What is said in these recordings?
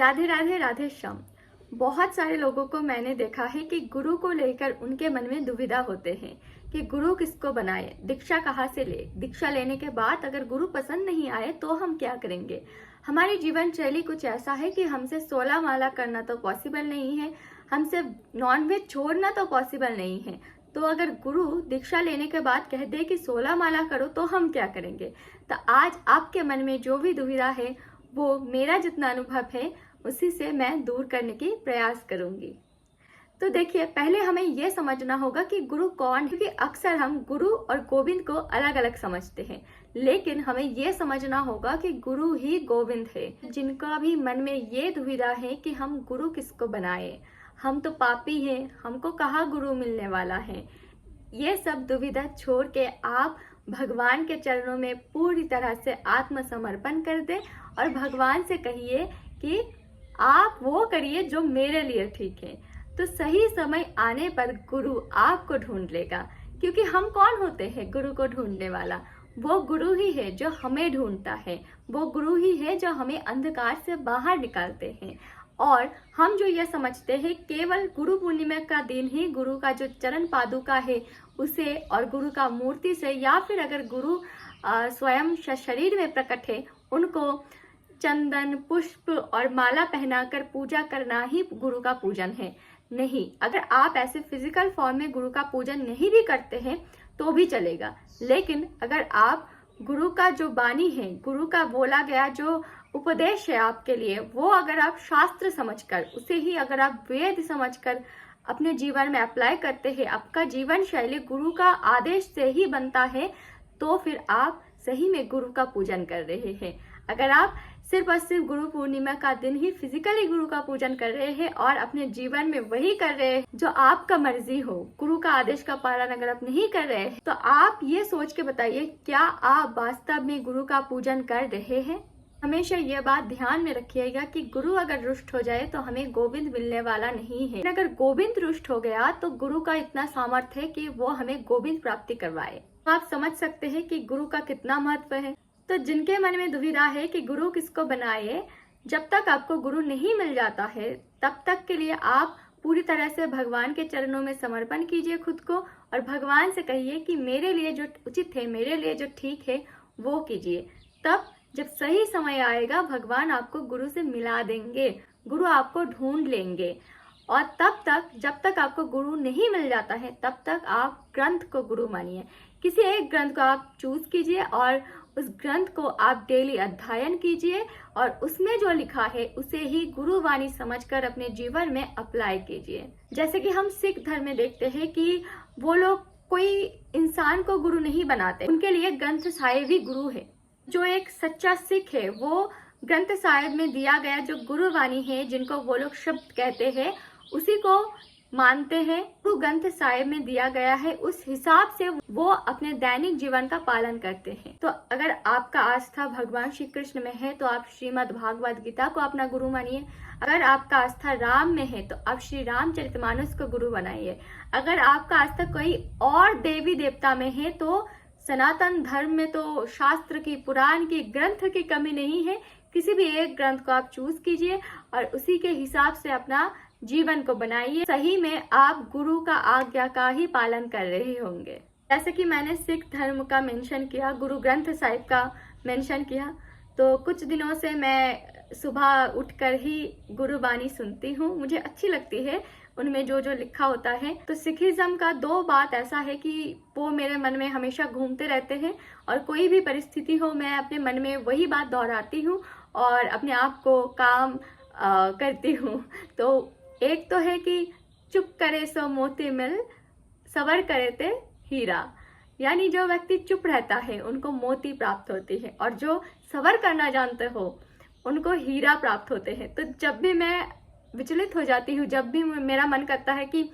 राधे राधे राधे श्याम। बहुत सारे लोगों को मैंने देखा है कि गुरु को लेकर उनके मन में दुविधा होते हैं कि गुरु किसको बनाए, दीक्षा कहाँ से ले, दीक्षा लेने के बाद अगर गुरु पसंद नहीं आए तो हम क्या करेंगे। हमारी जीवन शैली कुछ ऐसा है कि हमसे 16 माला करना तो पॉसिबल नहीं है, हमसे नॉनवेज छोड़ना तो पॉसिबल नहीं है। तो अगर गुरु दीक्षा लेने के बाद कह दे कि 16 माला करो तो हम क्या करेंगे। तो आज आपके मन में जो भी दुविधा है वो मेरा जितना अनुभव है उसी से मैं दूर करने की प्रयास करूंगी। तो देखिए, पहले हमें यह समझना होगा कि गुरु कौन है, क्योंकि अक्सर हम गुरु और गोविंद को अलग अलग समझते हैं, लेकिन हमें यह समझना होगा कि गुरु ही गोविंद है। जिनका भी मन में ये दुविधा है कि हम गुरु किसको बनाए, हम तो पापी हैं, हमको कहाँ गुरु मिलने वाला है, ये सब दुविधा छोड़ के आप भगवान के चरणों में पूरी तरह से आत्मसमर्पण कर दें और भगवान से कहिए कि आप वो करिए जो मेरे लिए ठीक है। तो सही समय आने पर गुरु आपको ढूंढ लेगा, क्योंकि हम कौन होते हैं गुरु को ढूंढने वाला। वो गुरु ही है जो हमें ढूंढता है, वो गुरु ही है जो हमें अंधकार से बाहर निकालते हैं। और हम जो ये समझते हैं केवल गुरु पूर्णिमा का दिन ही गुरु का जो चरण पादुका है उसे और गुरु का मूर्ति से, या फिर अगर गुरु स्वयं शरीर में प्रकट है उनको चंदन पुष्प और माला पहनाकर पूजा करना ही गुरु का पूजन है। नहीं, अगर आप ऐसे फिजिकल फॉर्म में गुरु का पूजन नहीं भी करते हैं तो भी चलेगा, लेकिन अगर आप गुरु का जो वाणी है, गुरु का बोला गया जो उपदेश है आपके लिए, वो अगर आप शास्त्र समझकर, उसे ही अगर आप वेद समझकर अपने जीवन में अप्लाई करते हैं, आपका जीवन शैली गुरु का आदेश से ही बनता है, तो फिर आप सही में गुरु का पूजन कर रहे हैं। अगर आप सिर्फ और सिर्फ गुरु पूर्णिमा का दिन ही फिजिकली गुरु का पूजन कर रहे हैं और अपने जीवन में वही कर रहे हैं जो आपका मर्जी हो, गुरु का आदेश का पालन अगर आप नहीं कर रहे हैं, तो आप ये सोच के बताइए क्या आप वास्तव में गुरु का पूजन कर रहे हैं। हमेशा ये बात ध्यान में रखिएगा कि गुरु अगर रुष्ट हो जाए तो हमें गोविंद मिलने वाला नहीं है। अगर गोविंद रुष्ट हो गया तो गुरु का इतना सामर्थ्य है कि वो हमें गोविंद प्राप्ति करवाए। तो आप समझ सकते हैं कि गुरु का कितना महत्व है। तो जिनके मन में दुविधा है कि गुरु किसको बनाए, जब तक आपको गुरु नहीं मिल जाता है तब तक के लिए आप पूरी तरह से भगवान के चरणों में समर्पण कीजिए खुद को और भगवान से कहिए कि मेरे लिए जो उचित है, मेरे लिए जो ठीक है वो कीजिए। तब जब सही समय आएगा भगवान आपको गुरु से मिला देंगे, गुरु आपको ढूंढ लेंगे। और तब तक, जब तक आपको गुरु नहीं मिल जाता है तब तक आप ग्रंथ को गुरु मानिए। किसी एक ग्रंथ को आप चूज कीजिए और उस ग्रंथ को आप डेली अध्ययन कीजिए और उसमें जो लिखा है उसे ही गुरुवाणी समझकर अपने जीवन में अप्लाई कीजिए। जैसे कि हम सिख धर्म में देखते हैं कि वो लोग कोई इंसान को गुरु नहीं बनाते, उनके लिए ग्रंथ साहिब ही गुरु है। जो एक सच्चा सिख है वो ग्रंथ साहिब में दिया गया जो गुरुवाणी है, जिनको वो लोग शब्द कहते हैं, उसी को मानते हैं। तो ग्रंथ साहिब में दिया गया है उस हिसाब से वो अपने दैनिक जीवन का पालन करते हैं। तो अगर आपका आस्था भगवान श्री कृष्ण में है तो आप श्रीमद् भागवत गीता को अपना गुरु मानिए। अगर आपका आस्था राम में है तो आप श्री रामचरितमानस को गुरु बनाइए। अगर आपका आस्था कोई और देवी देवता में है तो सनातन धर्म में तो शास्त्र की, पुराण की, ग्रंथ की कमी नहीं है। किसी भी एक ग्रंथ को आप चूज कीजिए और उसी के हिसाब से अपना जीवन को बनाइए। सही में आप गुरु का आज्ञा का ही पालन कर रहे होंगे। जैसे कि मैंने सिख धर्म का मेंशन किया, गुरु ग्रंथ साहिब का मेंशन किया, तो कुछ दिनों से मैं सुबह उठकर ही गुरुवाणी सुनती हूँ। मुझे अच्छी लगती है उनमें जो जो लिखा होता है। तो सिखिज्म का दो बात ऐसा है कि वो मेरे मन में हमेशा घूमते रहते हैं और कोई भी परिस्थिति हो मैं अपने मन में वही बात दोहराती हूँ और अपने आप को काम करती हूँ। तो एक तो है कि चुप करे सो मोती मिल, सबर करे ते हीरा, यानी जो व्यक्ति चुप रहता है उनको मोती प्राप्त होती है और जो सबर करना जानते हो उनको हीरा प्राप्त होते हैं। तो जब भी मैं विचलित हो जाती हूँ, जब भी मेरा मन करता है कि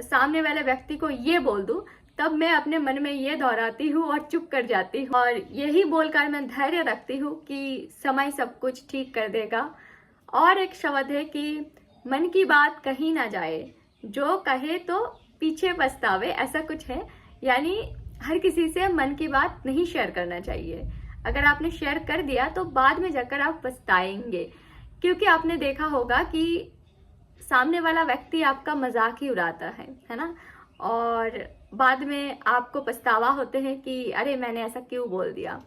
सामने वाले व्यक्ति को ये बोल दूं, तब मैं अपने मन में ये दोहराती हूँ और चुप कर जाती हूँ और यही बोलकर मैं धैर्य रखती हूँ कि समय सब कुछ ठीक कर देगा। और एक शब्द है कि मन की बात कही ना जाए, जो कहे तो पीछे पछतावे, ऐसा कुछ है। यानी हर किसी से मन की बात नहीं शेयर करना चाहिए। अगर आपने शेयर कर दिया तो बाद में जाकर आप पछताएंगे क्योंकि आपने देखा होगा कि सामने वाला व्यक्ति आपका मजाक ही उड़ाता है ना, और बाद में आपको पछतावा होते हैं कि अरे मैंने ऐसा क्यों बोल दिया।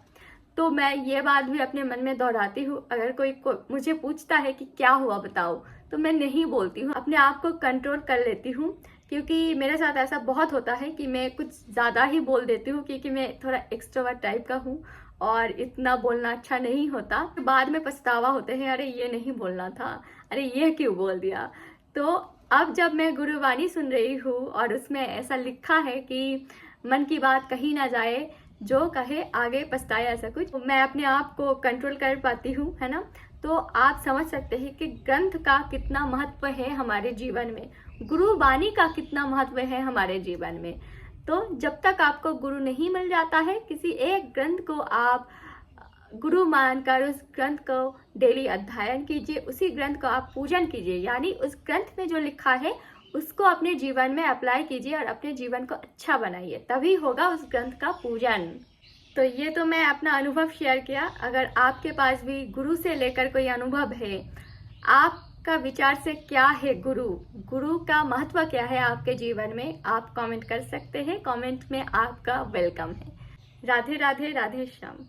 तो मैं ये बात भी अपने मन में दोहराती हूँ, अगर कोई मुझे पूछता है कि क्या हुआ बताओ, तो मैं नहीं बोलती हूँ, अपने आप को कंट्रोल कर लेती हूँ, क्योंकि मेरे साथ ऐसा बहुत होता है कि मैं कुछ ज़्यादा ही बोल देती हूँ, क्योंकि मैं थोड़ा एक्सट्रोवर्ट टाइप का हूँ और इतना बोलना अच्छा नहीं होता। बाद में पछतावा होते हैं, अरे ये नहीं बोलना था, अरे ये क्यों बोल दिया। तो अब जब मैं गुरुवाणी सुन रही हूँ और उसमें ऐसा लिखा है कि मन की बात कही ना जाए, जो कहे आगे पछताए, ऐसा कुछ, मैं अपने आप को कंट्रोल कर पाती हूँ, है ना। तो आप समझ सकते हैं कि ग्रंथ का कितना महत्व है हमारे जीवन में, गुरुवाणी का कितना महत्व है हमारे जीवन में। तो जब तक आपको गुरु नहीं मिल जाता है, किसी एक ग्रंथ को आप गुरु मानकर उस ग्रंथ को डेली अध्ययन कीजिए, उसी ग्रंथ को आप पूजन कीजिए, यानी उस ग्रंथ में जो लिखा है उसको अपने जीवन में अप्लाई कीजिए और अपने जीवन को अच्छा बनाइए, तभी होगा उस ग्रंथ का पूजन। तो ये तो मैं अपना अनुभव शेयर किया। अगर आपके पास भी गुरु से लेकर कोई अनुभव है, आपका विचार से क्या है गुरु का महत्व क्या है आपके जीवन में, आप कमेंट कर सकते हैं। कमेंट में आपका वेलकम है। राधे राधे, राधे श्याम।